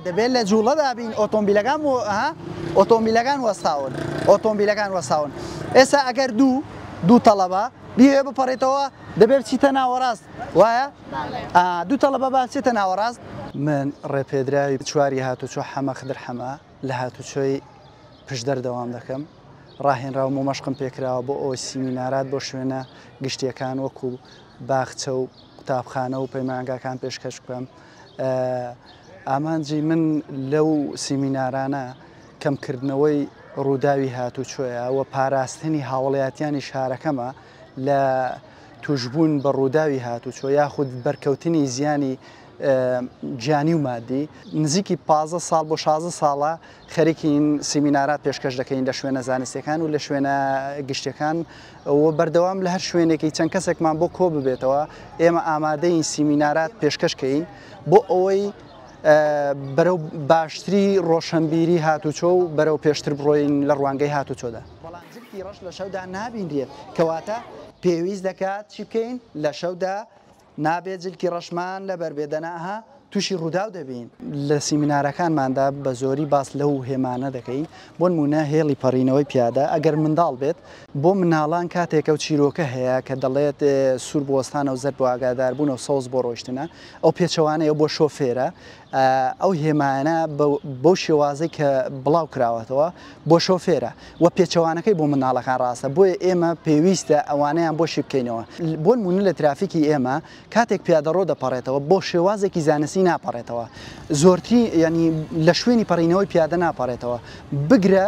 دەبێت لە جوڵەدا بین ئۆتۆمبیلەکان وەستاون ئێستا ئەگەر دوو تەڵەبە بیێ بپەڕێتەوە دەبێت بچیتە ناوەڕاست وایە دوو تەڵەبە با بچێتە ناوەڕاست. من ڕێپێدراوی چواری هاتوچۆ حەمە خدر حەمە لە هاتوچۆی پشدەر دەوام دەکەم. ڕاهێنراوم و مەشقم پێکراوە بۆ ئەوە سیمینارات بۆ شوێنە گشتیەکان وەکو باخچە و قوتابخانە و پەیمانگاکان پێشکەش بکەم. ئامانجی من لەو سیمینارانە کەمکردنەوەی ڕووداوی هاتوچۆیە و پاراستنی هاوڵاتیانی شارەکەمە لە توشبوون بە ڕووداوی هاتوچۆ یاخود بەرکەوتنی زیانی گیانی و مادی. نزیکی 15 ساڵ بۆ 16 ساڵە خەریکین سیمینارات پێشکەش دەکەین لە شوێنە زانستیەکان و لە شوێنە گشتەکان و بەردەوام لە هەر شوێنێکی چەند کەسێکمان بۆ کۆ ببێتەوە ئێمە ئامادەین سیمینارات پێشکەشکەین بۆ ئەوەی بەرەو باشتری ڕۆشنبیری هاتوچۆ و بەرەو پێشتر بڕۆین لە ڕوانگەی هاتوچۆدا. بەڵام جلکی ڕەش لە شەودا نابینرێت کەواتە پێویست دەکات چی بکەین لە شەودا نابێت جلکی ڕەشمان لە بربێدەناها تووشی ڕووداو دەبین. لە سیمینارەکانماندا بە زۆری باس لەو هێمانە دەکەین بۆ نمونە هێڵی پەڕینەوەی پیادە ئەگەر منداڵ بێت بۆ مناڵان کاتێکە و چیرۆکە هەیە کە دەڵێت سوور بۆستانە و زەرد بۆ ئاگاداربوون و سەوز بۆ ڕۆیشتنە ئەو پێچەوانەیە بۆ شۆفێرە ئەو هێمانە بەو شێوازەی کە بڵاو کراوەتەوە بۆ شۆفێرە و پێچەوانەکەی بۆ مناڵەکان ڕاستە بۆیە ئێمە پێویستە ئەوانەیان بۆشی بکەینەوە. بۆ نمونە لە ترافیکی ئێمە کاتێک پیادەڕۆ دەپەڕێتەوە بۆ شێوازێکی زانستی ناپەڕێتەوە زۆرتری ینی لە شوێنی پەڕینەوەی پیادە ناپەڕێتەوە بگرە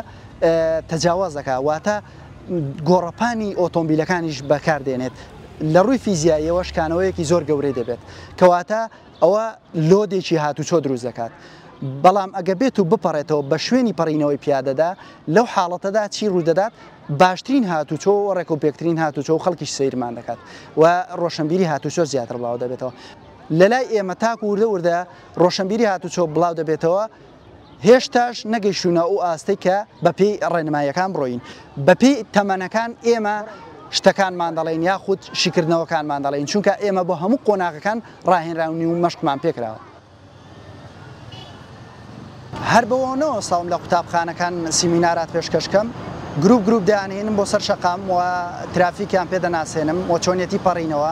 تەجاواز دەکات واتە گۆڕەپانی ئۆتۆمبیلەکانیش بەکاردێنێت لە ڕووی فیزیاییەوە شکانەوەیەکی زۆر گەورەی دەبێت کەواتە ئەوە لۆدێکی هاتوچۆ دروست دەکات. بەڵام ئەگە بێت و بپەڕێتەوە بە شوێنی پەڕینەوەی پیادەدا لەو حاڵەتەدا چی ڕوودەدات باشترین هاتوچۆ و ڕێکوپێکترین هاتوچۆ و خەڵکیش سەیرمان دەکات و ڕۆشنبیری هاتوچۆ زیاتر بڵاو دەبێتەوە. لە لای ئێمە تاکو وردە ڕۆشنبیری هاتوچۆ بڵاو دەبێتەوە هێشتاش نەگەیشتونە و ئاستەی کە بەپێی ڕێنماییەکان بڕۆین بەپێی تەمەنەکان ئێمە شتەکانمان دەڵێن یاخود شیکردنەوەکانمان دەڵێن چونکە ئێمە بۆ هەموو قۆناغەکان ڕاهێنراونی و مەشقمان پێکراوە. هەر بەوەنەوە ساڵم لە قوتابخانەکان سیمینارات پێشکەشکەم گروپ دانهێنم بۆ سەر شەقام و ترافیکیان پێدەناسێنم و چۆنیەتی پەڕینەوە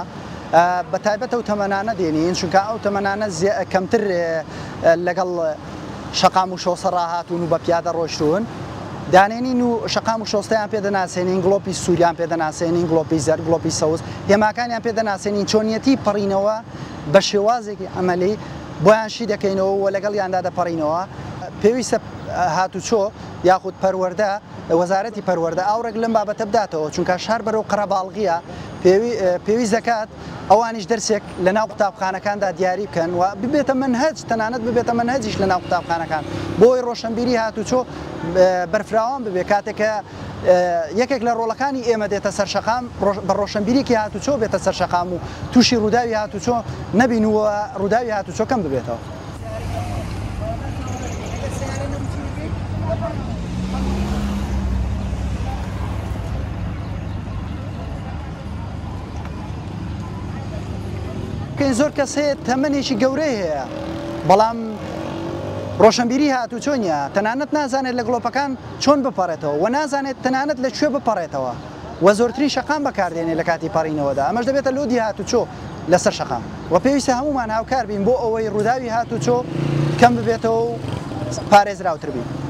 بە تایبەتە و تەمەنانە دێنین چونکە ئەو تەمەنانە کەمتر لەگەڵ شەقام و شۆسە ڕاهاتون و بە پیادە ڕۆشتون دانێنین و شەقام و شۆستەیان پێدەناسێنین گڵۆپی سووریان پێدەناسێنین گڵۆپی زەر گڵۆپی سەوز هێماکانیان پێدەناسێنین چۆنیەتی پەڕینەوە بە شێوازێکی ئەمەلی بۆیانشی دەکەینەوە و لەگەڵیاندا دەپەڕینەوە. پێویستە هاتوچۆ یاخود پەروەردە وەزارەتی پەروەردە ئاورێک لەم بابەتە بداتەوە چونکە شار بەرەو قەرەباڵغیە پێویست دەکات ئەوانیش دەرسێک لە ناو قوتابخانەکاندا دیاری بکەن و ببێتە منهەج تەنانەت ببێتە منهەجیش لە ناو قوتابخانەکان بۆی ڕۆشنبیری هاتوچۆ بەرفراوان ببێ کاتێکە یەکێک لە ڕۆڵەکانی ئێمە دێتە سەر شەقام بە ڕۆشنبیریکی هاتوچۆ بێتە سەر شەقام و تووشی ڕووداوی هاتوچۆ نەبینووە ڕووداوی هاتوچۆ کەم ببێتەوە. زۆر کەس هەیە تەمەنێکی گەورەی هەیە بەڵام ڕۆشنبیری هاتوچۆ نیە تەنانەت نازانێت لە گڵۆپەکان چۆن بپەڕێتەوە و نازانێت تەنانەت لەکوێ بپەڕێتەوە و زۆرترین شەقام بەکاردێنێت لە کاتی پەڕینەوەدا ئەمەش دەبێتە لۆدی هاتوچۆ لەسەر شەقام و پێویستە هەمومان هاوکار بین بۆ ئەوەی ڕووداوی هاتوچۆ کەم ببێتەوە و پارێزراوتر بین.